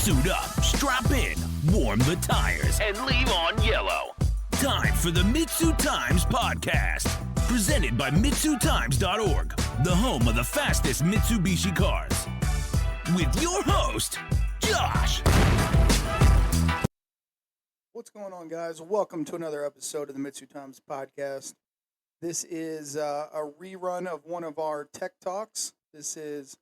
Suit up, strap in, warm the tires, and leave on yellow. Time for the MitsuTimes podcast, presented by MitsuTimes.org, the home of the fastest Mitsubishi cars. With your host, Josh. What's going on, guys? Welcome to another episode of the MitsuTimes podcast. This is a rerun of one of our tech talks. This is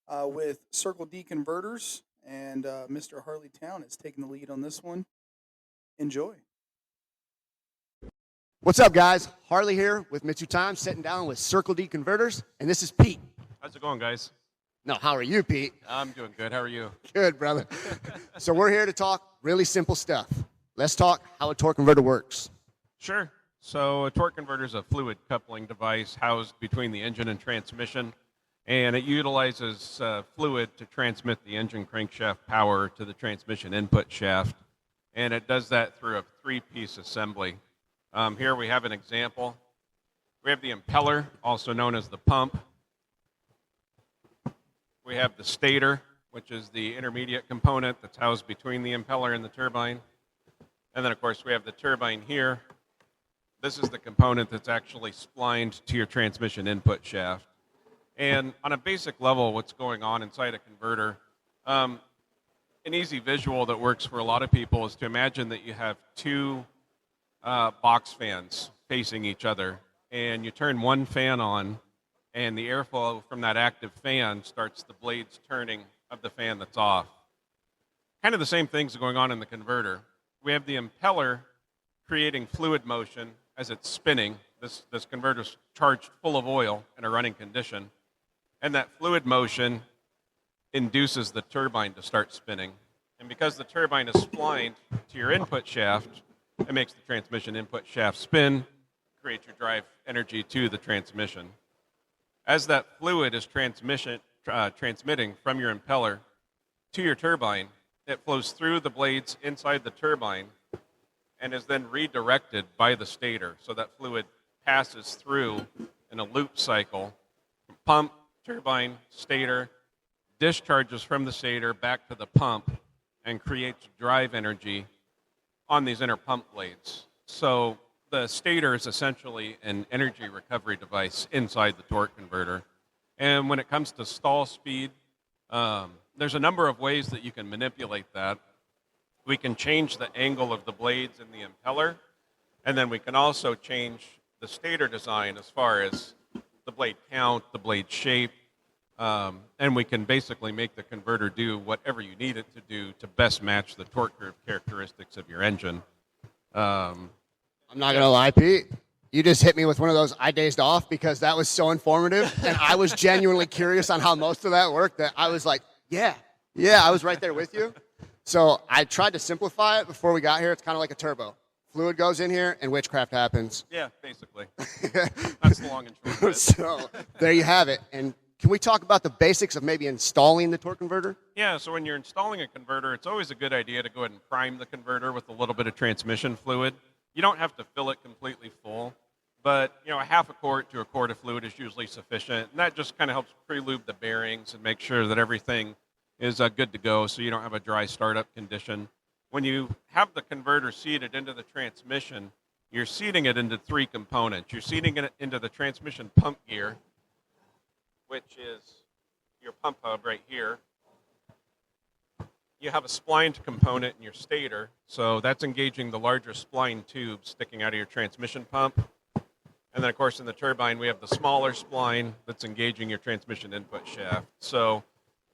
with CircleD converters, and Mr. Harley Town is taking the lead on this one. Enjoy. What's up, guys? Harley here with MitsuTimes, sitting down with CircleD converters, and this is Pete. How's it going, guys? No, how are you, Pete? I'm doing good. How are you? Good, brother. So we're here to talk really simple stuff. Let's talk how a torque converter works. Sure. So a torque converter is a fluid coupling device housed between the engine and transmission, and it utilizes fluid to transmit the engine crankshaft power to the transmission input shaft, and it does that through a three-piece assembly. Here we have an example. We have the impeller, also known as the pump. We have the stator, which is the intermediate component that's housed between the impeller and the turbine. And then, of course, we have the turbine here. This is the component that's actually splined to your transmission input shaft. And on a basic level, what's going on inside a converter, an easy visual that works for a lot of people is to imagine that you have two box fans facing each other, and you turn one fan on, and the airflow from that active fan starts the blades turning of the fan that's off. Kind of the same things going on in the converter. We have the impeller creating fluid motion as it's spinning. This converter's charged full of oil in a running condition, and that fluid motion induces the turbine to start spinning. And because the turbine is splined to your input shaft, it makes the transmission input shaft spin, create your drive energy to the transmission. As that fluid is transmitting from your impeller to your turbine, it flows through the blades inside the turbine and is then redirected by the stator. So that fluid passes through in a loop cycle, pump, turbine, stator, discharges from the stator back to the pump, and creates drive energy on these inner pump blades. So the stator is essentially an energy recovery device inside the torque converter. And when it comes to stall speed, there's a number of ways that you can manipulate that. We can change the angle of the blades in the impeller, and then we can also change the stator design as far as the blade count, the blade shape, and we can basically make the converter do whatever you need it to do to best match the torque curve characteristics of your engine. I'm not going to lie, Pete. You just hit me with one of those I dazed off because that was so informative, and I was genuinely curious on how most of that worked that I was like, yeah, I was right there with you. So I tried to simplify it before we got here. It's kind of like a turbo. Fluid goes in here, and witchcraft happens. Yeah, basically. That's the long and short of it. So there you have it. And can we talk about the basics of maybe installing the torque converter? Yeah, so when you're installing a converter, it's always a good idea to go ahead and prime the converter with a little bit of transmission fluid. You don't have to fill it completely full, but a half a quart to a quart of fluid is usually sufficient, and that just kind of helps pre-lube the bearings and make sure that everything is good to go so you don't have a dry startup condition. When you have the converter seated into the transmission, you're seating it into three components. You're seating it into the transmission pump gear, which is your pump hub right here. You have a splined component in your stator, so that's engaging the larger spline tube sticking out of your transmission pump. And then, of course, in the turbine, we have the smaller spline that's engaging your transmission input shaft. So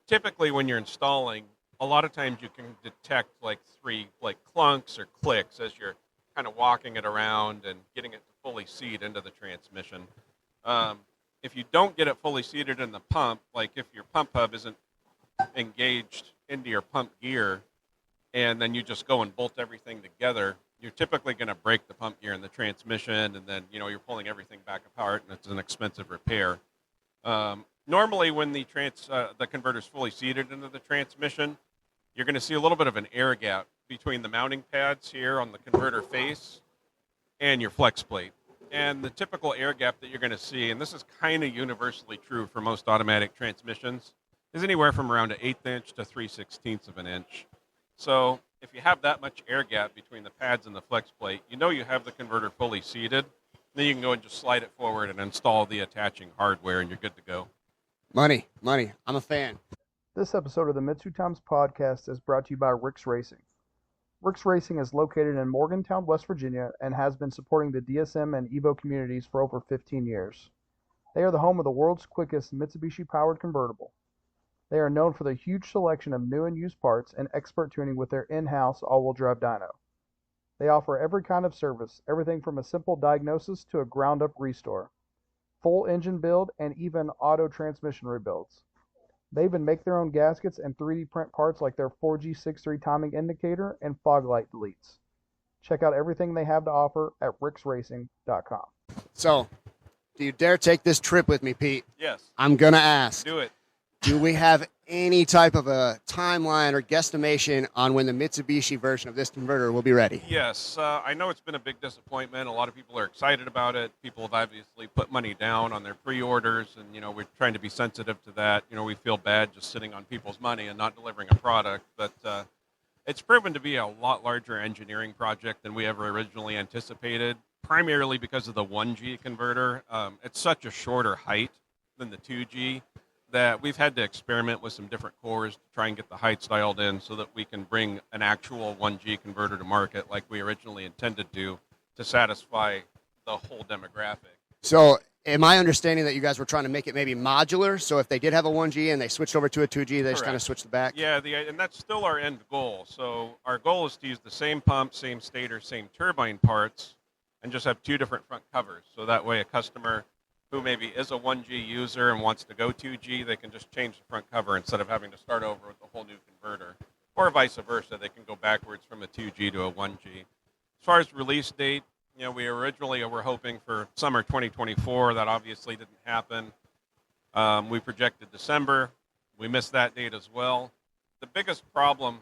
typically when you're installing, a lot of times you can detect three clunks or clicks as you're kind of walking it around and getting it to fully seat into the transmission. If you don't get it fully seated in the pump, like if your pump hub isn't engaged into your pump gear and then you just go and bolt everything together, you're typically going to break the pump gear in the transmission, and then you're pulling everything back apart, and it's an expensive repair. Normally, when the converter's fully seated into the transmission, you're going to see a little bit of an air gap between the mounting pads here on the converter face and your flex plate. And the typical air gap that you're going to see, and this is kind of universally true for most automatic transmissions, is anywhere from around an 1/8 inch to 3/16 of an inch. So if you have that much air gap between the pads and the flex plate, you know you have the converter fully seated. Then you can go and just slide it forward and install the attaching hardware, and you're good to go. Money. I'm a fan. This episode of the MitsuTimes podcast is brought to you by Rick's Racing. Rick's Racing is located in Morgantown, West Virginia, and has been supporting the DSM and Evo communities for over 15 years. They are the home of the world's quickest Mitsubishi-powered convertible. They are known for the huge selection of new and used parts and expert tuning with their in-house all-wheel drive dyno. They offer every kind of service, everything from a simple diagnosis to a ground-up restore, full engine build, and even auto transmission rebuilds. They even make their own gaskets and 3D print parts like their 4G63 timing indicator and fog light deletes. Check out everything they have to offer at ricksracing.com. So, do you dare take this trip with me, Pete? Yes. I'm going to ask. Do it. Do we have any type of a timeline or guesstimation on when the Mitsubishi version of this converter will be ready? Yes. I know it's been a big disappointment. A lot of people are excited about it. People have obviously put money down on their pre-orders, and, we're trying to be sensitive to that. We feel bad just sitting on people's money and not delivering a product. But it's proven to be a lot larger engineering project than we ever originally anticipated, primarily because of the 1G converter. It's such a shorter height than the 2G. That we've had to experiment with some different cores to try and get the heights dialed in so that we can bring an actual 1G converter to market like we originally intended to satisfy the whole demographic. So, am I understanding that you guys were trying to make it maybe modular? So if they did have a 1G and they switched over to a 2G, they just kind of switched the back? Yeah, and that's still our end goal. So our goal is to use the same pump, same stator, same turbine parts, and just have two different front covers. So that way a customer who maybe is a 1G user and wants to go 2G, they can just change the front cover instead of having to start over with a whole new converter. Or vice versa, they can go backwards from a 2G to a 1G. As far as release date, we originally were hoping for summer 2024. That obviously didn't happen. We projected December. We missed that date as well. The biggest problem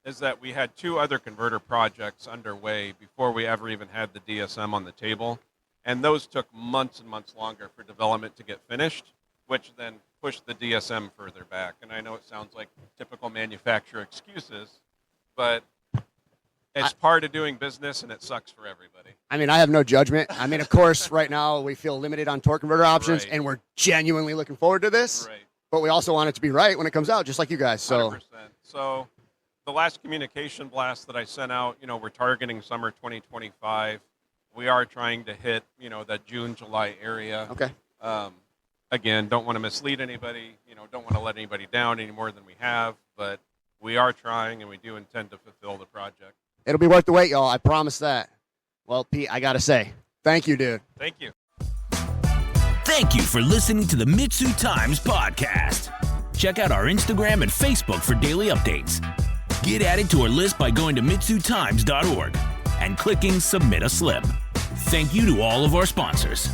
is that we had two other converter projects underway before we ever even had the DSM on the table. And those took months and months longer for development to get finished, which then pushed the DSM further back. And I know it sounds like typical manufacturer excuses, but it's part of doing business, and it sucks for everybody. I have no judgment. Of course, right now we feel limited on torque converter options, and we're genuinely looking forward to this. Right. But we also want it to be right when it comes out, just like you guys. So, 100%. So the last communication blast that I sent out, we're targeting summer 2025. We are trying to hit, that June, July area. Okay. Again, don't want to mislead anybody, don't want to let anybody down any more than we have, but we are trying, and we do intend to fulfill the project. It'll be worth the wait, y'all. I promise that. Well, Pete, I got to say, thank you, dude. Thank you. Thank you for listening to the MitsuTimes podcast. Check out our Instagram and Facebook for daily updates. Get added to our list by going to MitsuTimes.org and clicking Submit a Slip. Thank you to all of our sponsors.